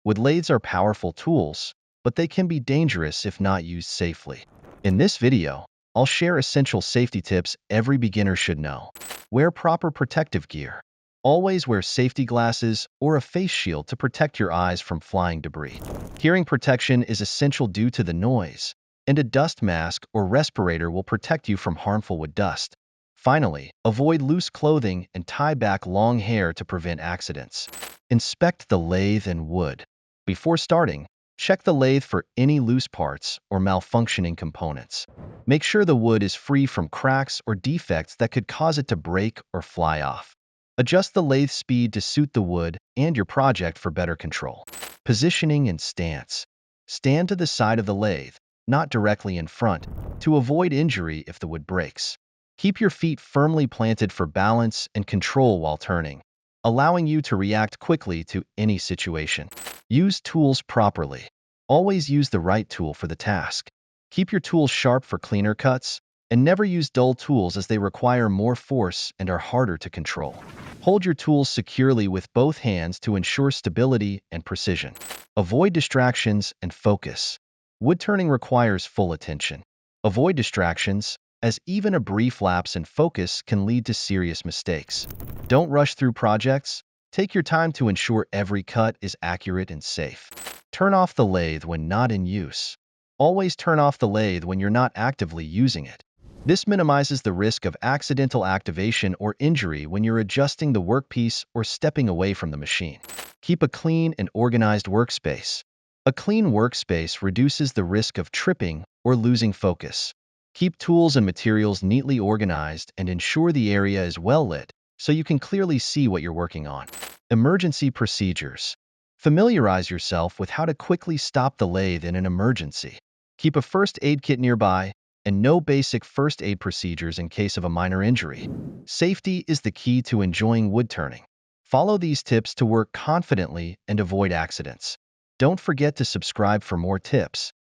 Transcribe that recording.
Wood lathes are powerful tools, but they can be dangerous if not used safely. In this video, I'll share essential safety tips every beginner should know. Wear proper protective gear. Always wear safety glasses or a face shield to protect your eyes from flying debris. Hearing protection is essential due to the noise, and a dust mask or respirator will protect you from harmful wood dust. Finally, avoid loose clothing and tie back long hair to prevent accidents. Inspect the lathe and wood. Before starting, check the lathe for any loose parts or malfunctioning components. Make sure the wood is free from cracks or defects that could cause it to break or fly off. Adjust the lathe speed to suit the wood and your project for better control. Positioning and stance. Stand to the side of the lathe, not directly in front, to avoid injury if the wood breaks. Keep your feet firmly planted for balance and control while turning, allowing you to react quickly to any situation. Use tools properly. Always use the right tool for the task. Keep your tools sharp for cleaner cuts, and never use dull tools as they require more force and are harder to control. Hold your tools securely with both hands to ensure stability and precision. Avoid distractions and focus. Wood turning requires full attention. Avoid distractions, as even a brief lapse in focus can lead to serious mistakes. Don't rush through projects. Take your time to ensure every cut is accurate and safe. Turn off the lathe when not in use. Always turn off the lathe when you're not actively using it. This minimizes the risk of accidental activation or injury when you're adjusting the workpiece or stepping away from the machine. Keep a clean and organized workspace. A clean workspace reduces the risk of tripping or losing focus. Keep tools and materials neatly organized and ensure the area is well lit so you can clearly see what you're working on. Emergency procedures. Familiarize yourself with how to quickly stop the lathe in an emergency. Keep a first aid kit nearby and know basic first aid procedures in case of a minor injury. Safety is the key to enjoying wood turning. Follow these tips to work confidently and avoid accidents. Don't forget to subscribe for more tips.